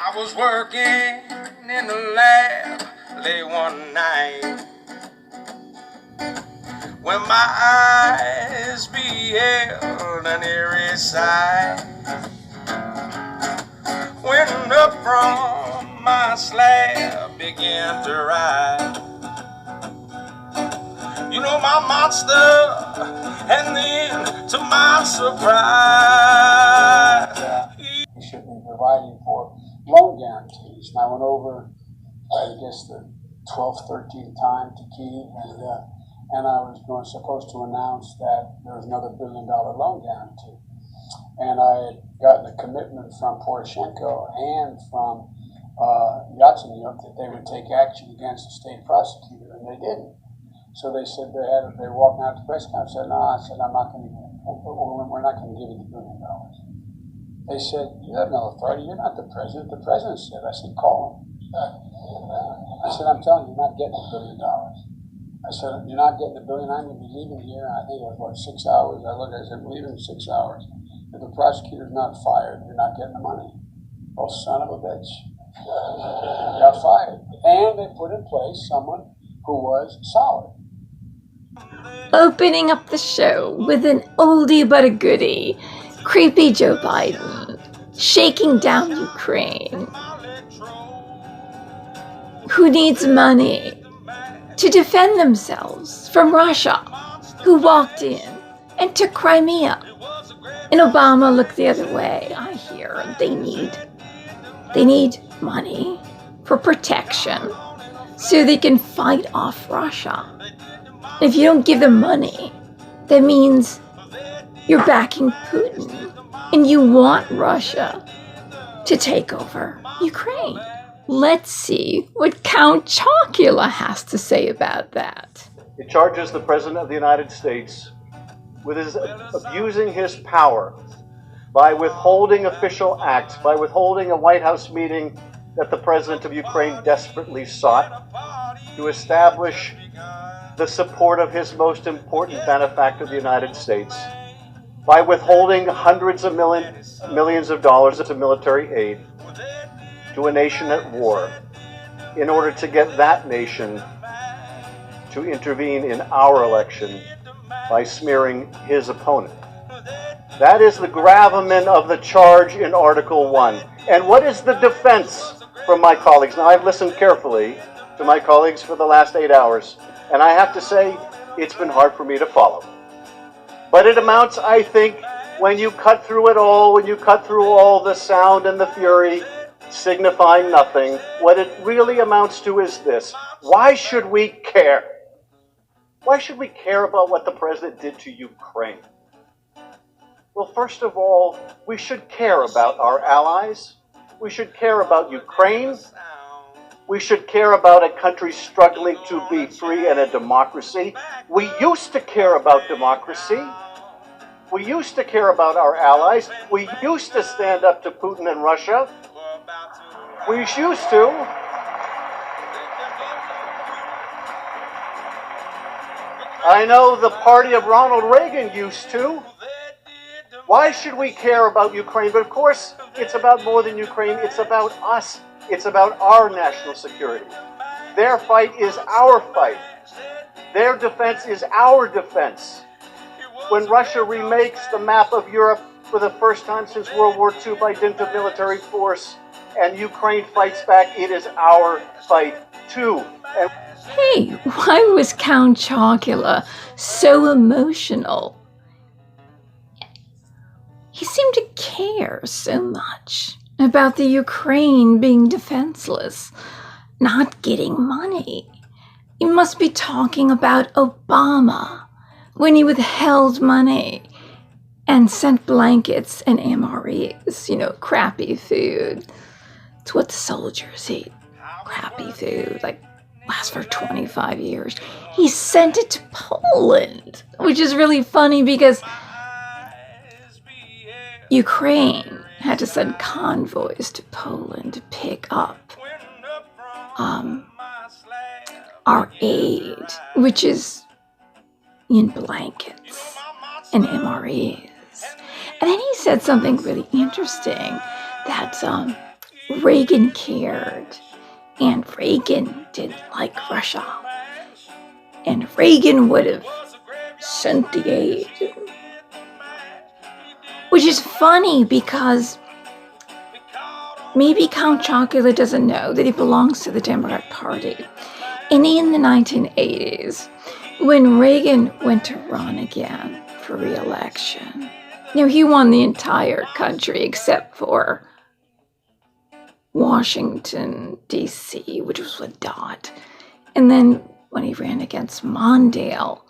I was working in the lab late one night when my eyes beheld an eerie sight. When up from my slab began to rise, you know, my monster, and then to my surprise, We should be providing for loan guarantees. And I went over, I guess, the 12th, 13th time to Kyiv, and I was supposed to announce that there was another $1 billion loan guarantee. And I had gotten a commitment from Poroshenko and from Yatsenyuk that they would take action against the state prosecutor, and they didn't. So they said they were walking out to the press conference. I said, no, I'm not going to give it. We're not going to give you the $1 billion. They said, you have no authority. You're not the president. The president said. I said, call him. I said, I'm telling you, you're not getting $1 billion. I said, you're not getting $1 billion. I'm going to be leaving here. I think it was, 6 hours. I looked, I said, I'm leaving in 6 hours. If the prosecutor's not fired, you're not getting the money. Oh, son of a bitch. Got fired. And they put in place someone who was solid. Opening up the show with an oldie but a goodie, creepy Joe Biden shaking down Ukraine. Who needs money to defend themselves from Russia, who walked in and took Crimea. And Obama looked the other way. I hear they need money for protection so they can fight off Russia. If you don't give them money, that means you're backing Putin and you want Russia to take over Ukraine. Let's see what Count Chocula has to say about that. It charges the President of the United States with abusing his power by withholding official acts, by withholding a White House meeting that the President of Ukraine desperately sought to establish the support of his most important benefactor, the United States, by withholding hundreds of millions of dollars of military aid to a nation at war in order to get that nation to intervene in our election by smearing his opponent. That is the gravamen of the charge in Article 1. And what is the defense from my colleagues? Now, I've listened carefully to my colleagues for the last 8 hours, and I have to say, it's been hard for me to follow. But it amounts, I think, when you cut through it all, when you cut through all the sound and the fury, signifying nothing, what it really amounts to is this. Why should we care? Why should we care about what the president did to Ukraine? Well, first of all, we should care about our allies. We should care about Ukraine. We should care about a country struggling to be free and a democracy. We used to care about democracy. We used to care about our allies. We used to stand up to Putin and Russia. We used to. I know the party of Ronald Reagan used to. Why should we care about Ukraine? But of course, it's about more than Ukraine. It's about us. It's about our national security. Their fight is our fight. Their defense is our defense. When Russia remakes the map of Europe for the first time since World War II by dint of military force, and Ukraine fights back, it is our fight too. Hey, why was Count Chocula so emotional? He seemed to care so much about the Ukraine being defenseless, not getting money. He must be talking about Obama when he withheld money and sent blankets and MREs, crappy food. It's what the soldiers eat, crappy food, lasts for 25 years. He sent it to Poland, which is really funny because Ukraine had to send convoys to Poland to pick up our aid, which is in blankets and MREs. And then he said something really interesting, that Reagan cared, and Reagan didn't like Russia. And Reagan would have sent the aid. Which is funny because maybe Count Chocula doesn't know that he belongs to the Democrat Party. And in the 1980s, when Reagan went to run again for re-election, he won the entire country except for Washington, D.C., which was with Dodd. And then when he ran against Mondale,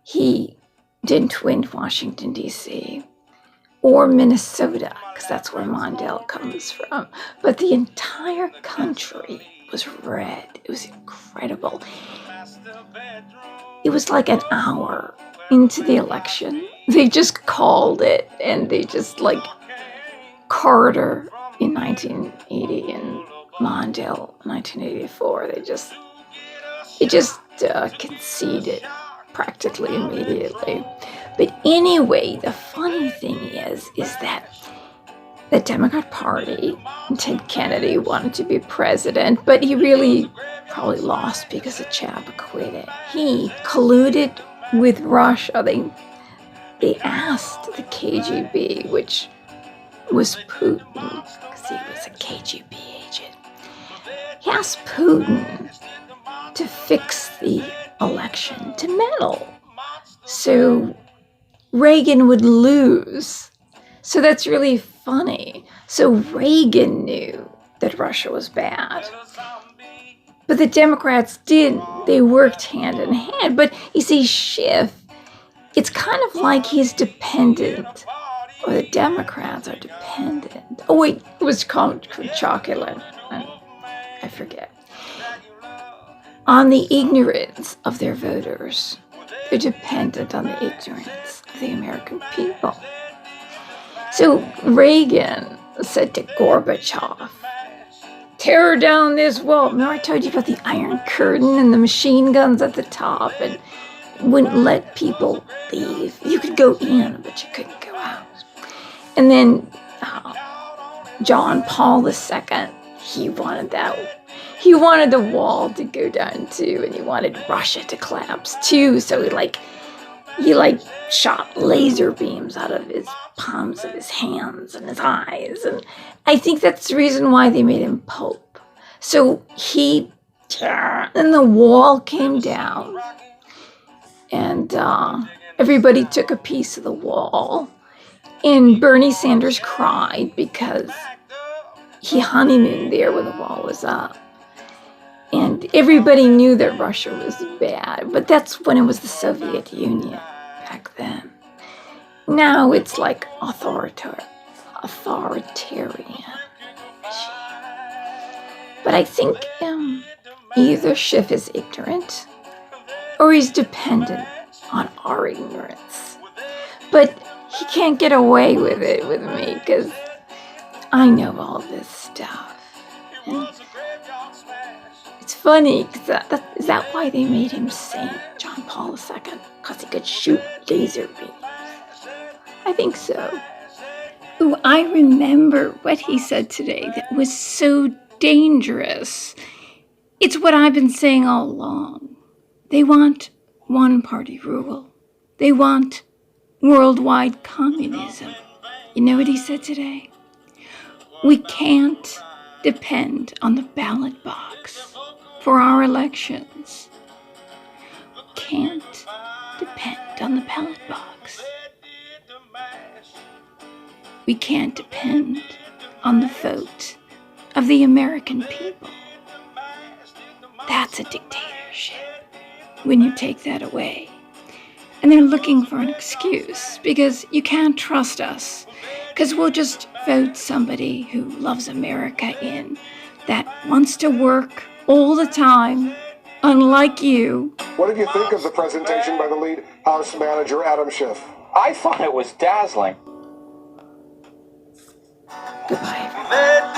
he didn't win Washington, D.C. or Minnesota, because that's where Mondale comes from. But the entire country was red. It was incredible. It was like an hour into the election. They just called it, and they just Carter in 1980 and Mondale in 1984. They just conceded practically immediately. But anyway, the funny thing is that the Democrat Party, Ted Kennedy wanted to be president, but he really probably lost because the Chappaquiddick. He colluded with Russia. They asked the KGB, which was Putin, because he was a KGB agent. He asked Putin to fix the election, to meddle, so Reagan would lose. So that's really funny. So Reagan knew that Russia was bad. But the Democrats didn't. They worked hand in hand. But you see, Schiff, it's kind of like he's dependent, or the Democrats are dependent. Oh, wait, it was called Chocula. I forget. On the ignorance of their voters. They're dependent on the ignorance of the American people. So Reagan said to Gorbachev, tear down this wall. Remember I told you about the Iron Curtain and the machine guns at the top and wouldn't let people leave. You could go in, but you couldn't go out. And then John Paul II, he wanted that. He wanted the wall to go down too, and he wanted Russia to collapse too. So he shot laser beams out of his palms of his hands and his eyes. And I think that's the reason why they made him Pope. So then the wall came down, and everybody took a piece of the wall. And Bernie Sanders cried because he honeymooned there when the wall was up. And everybody knew that Russia was bad, but that's when it was the Soviet Union back then. Now it's like authoritarian. But I think either Schiff is ignorant or he's dependent on our ignorance. But he can't get away with it with me because I know all this stuff. And it's funny, is that why they made him Saint John Paul II? Because he could shoot laser beams. I think so. Ooh, I remember what he said today that was so dangerous. It's what I've been saying all along. They want one-party rule. They want worldwide communism. You know what he said today? We can't depend on the ballot box for our elections. We can't depend on the ballot box. We can't depend on the vote of the American people. That's a dictatorship when you take that away. And they're looking for an excuse because you can't trust us because we'll just vote somebody who loves America in, that wants to work all the time, unlike you. What did you think of the presentation by the lead House Manager, Adam Schiff? I thought it was dazzling. Goodbye, everyone.